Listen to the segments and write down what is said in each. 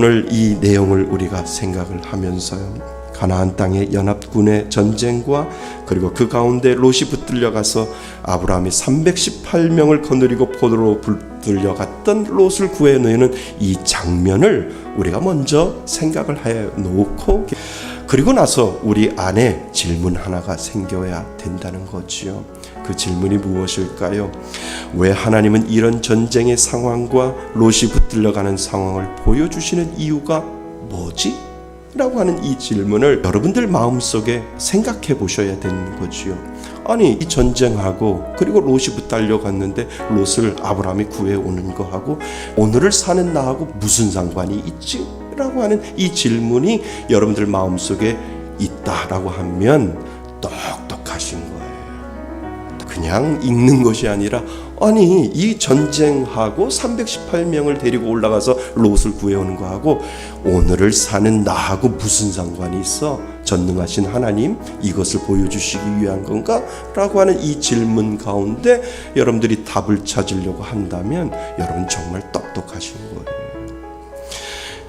오늘 이 내용을 우리가 생각을 하면서요, 가나안 땅의 연합군의 전쟁과 그리고 그 가운데 롯이 붙들려가서 아브라함이 318명을 거느리고 포도로 붙들려갔던 롯을 구해내는 이 장면을 우리가 먼저 생각을 해 놓고, 그리고 나서 우리 안에 질문 하나가 생겨야 된다는 거지요. 그 질문이 무엇일까요? 왜 하나님은 이런 전쟁의 상황과 롯이 붙들려가는 상황을 보여주시는 이유가 뭐지? 라고 하는 이 질문을 여러분들 마음속에 생각해 보셔야 되는 거지요. 아니, 이 전쟁하고 그리고 롯이 붙달려갔는데 롯을 아브라함이 구해오는 거하고 오늘을 사는 나하고 무슨 상관이 있지? 라고 하는 이 질문이 여러분들 마음속에 있다라고 하면 똑똑하신 거예요. 그냥 읽는 것이 아니라, 아니, 이 전쟁하고 318명을 데리고 올라가서 롯을 구해오는 거하고 오늘을 사는 나하고 무슨 상관이 있어? 전능하신 하나님, 이것을 보여주시기 위한 건가? 라고 하는 이 질문 가운데 여러분들이 답을 찾으려고 한다면 여러분 정말 똑똑하신 거예요.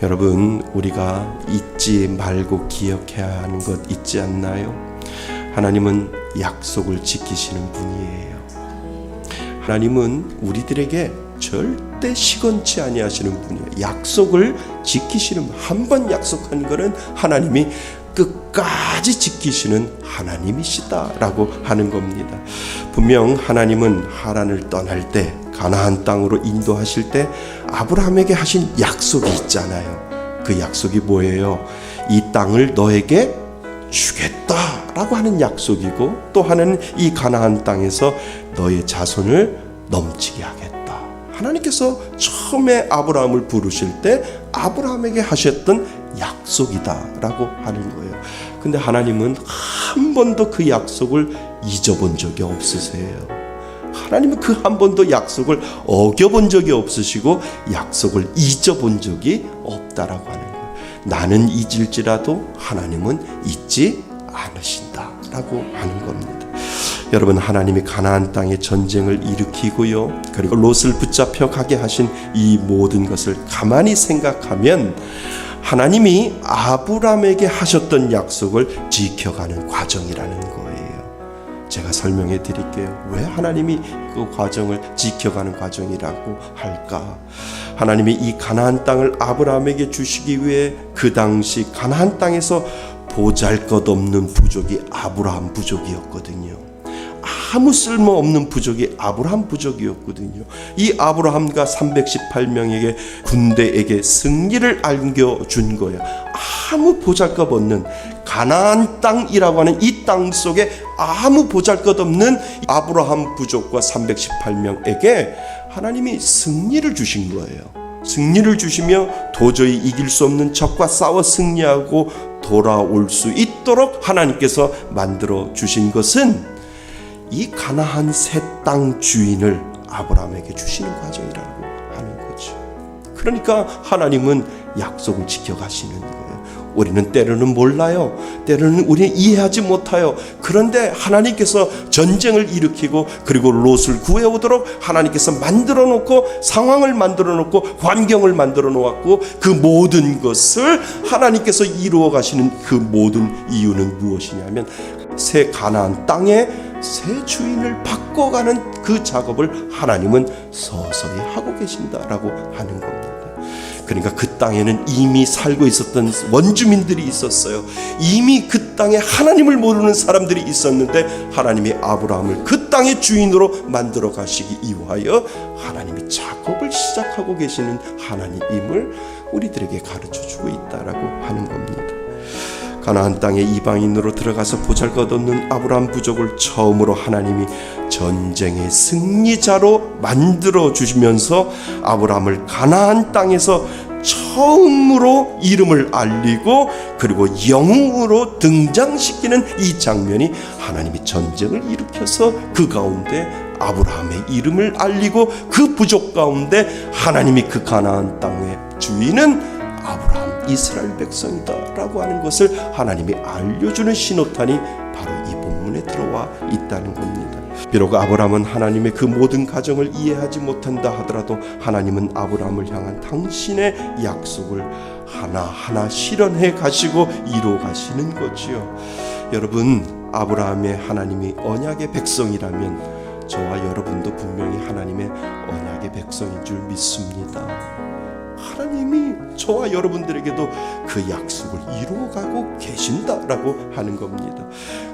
여러분, 우리가 잊지 말고 기억해야 하는 것 있지 않나요? 하나님은 약속을 지키시는 분이에요. 하나님은 우리들에게 절대 시건치 아니하시는 분이에요. 약속을 지키시는 분, 한 번 약속한 것은 하나님이 끝까지 지키시는 하나님이시다라고 하는 겁니다. 분명 하나님은 하란을 떠날 때, 가나안 땅으로 인도하실 때 아브라함에게 하신 약속이 있잖아요. 그 약속이 뭐예요? 이 땅을 너에게 주겠다라고 하는 약속이고, 또 하나는 이 가나안 땅에서 너의 자손을 넘치게 하겠다. 하나님께서 처음에 아브라함을 부르실 때 아브라함에게 하셨던 약속이다라고 하는 거예요. 근데 하나님은 한 번도 그 약속을 잊어본 적이 없으세요. 하나님은 그 한 번도 약속을 어겨본 적이 없으시고 약속을 잊어본 적이 없다라고 하는 거예요. 나는 잊을지라도 하나님은 잊지 않으신다라고 하는 겁니다. 여러분, 하나님이 가나안 땅에 전쟁을 일으키고요, 그리고 롯을 붙잡혀 가게 하신 이 모든 것을 가만히 생각하면 하나님이 아브라함에게 하셨던 약속을 지켜가는 과정이라는 거예요. 제가 설명해 드릴게요. 왜 하나님이 그 과정을 지켜가는 과정이라고 할까? 하나님이 이 가나안 땅을 아브라함에게 주시기 위해 그 당시 가나안 땅에서 보잘것없는 부족이 아브라함 부족이었거든요. 아무 쓸모없는 부족이 아브라함 부족이었거든요. 이 아브라함과 318명에게 군대에게 승리를 안겨준 거예요. 아무 보잘것없는 가나안 땅이라고 하는 이 땅 속에 아무 보잘것없는 아브라함 부족과 318명에게 하나님이 승리를 주신 거예요. 승리를 주시며 도저히 이길 수 없는 적과 싸워 승리하고 돌아올 수 있도록 하나님께서 만들어 주신 것은 이 가나안 새 땅 주인을 아브라함에게 주시는 과정이라고 하는 거죠. 그러니까 하나님은 약속을 지켜가시는 거예요. 우리는 때로는 몰라요. 때로는 우리는 이해하지 못해요. 그런데 하나님께서 전쟁을 일으키고 그리고 롯을 구해오도록 하나님께서 만들어 놓고, 상황을 만들어 놓고, 환경을 만들어 놓았고, 그 모든 것을 하나님께서 이루어 가시는 그 모든 이유는 무엇이냐면 새 가나안 땅에 새 주인을 바꿔가는 그 작업을 하나님은 서서히 하고 계신다라고 하는 겁니다. 그러니까 그 땅에는 이미 살고 있었던 원주민들이 있었어요. 이미 그 땅에 하나님을 모르는 사람들이 있었는데 하나님이 아브라함을 그 땅의 주인으로 만들어 가시기 위하여 하나님이 작업을 시작하고 계시는 하나님임을 우리들에게 가르쳐주고 있다라고 하는 겁니다. 가나안 땅에 이방인으로 들어가서 보잘것없는 아브라함 부족을 처음으로 하나님이 전쟁의 승리자로 만들어 주시면서 아브라함을 가나안 땅에서 처음으로 이름을 알리고 그리고 영웅으로 등장시키는 이 장면이 하나님이 전쟁을 일으켜서 그 가운데 아브라함의 이름을 알리고 그 부족 가운데 하나님이 그 가나안 땅의 주인은 아브라함 이스라엘 백성이다 라고 하는 것을 하나님이 알려주는 신호탄이 바로 이 본문에 들어와 있다는 겁니다. 비록 아브라함은 하나님의 그 모든 가정을 이해하지 못한다 하더라도 하나님은 아브라함을 향한 당신의 약속을 하나하나 실현해 가시고 이루어 가시는 거지요. 여러분, 아브라함의 하나님이 언약의 백성이라면 저와 여러분도 분명히 하나님의 언약의 백성인 줄 믿습니다. 하나님이 저와 여러분들에게도 그 약속을 이루어가고 계신다라고 하는 겁니다.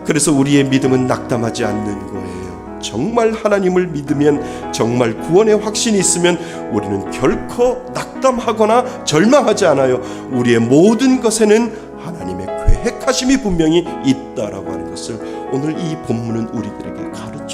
그래서 우리의 믿음은 낙담하지 않는 거예요. 정말 하나님을 믿으면, 정말 구원의 확신이 있으면 우리는 결코 낙담하거나 절망하지 않아요. 우리의 모든 것에는 하나님의 계획하심이 분명히 있다라고 하는 것을 오늘 이 본문은 우리들에게 가르쳐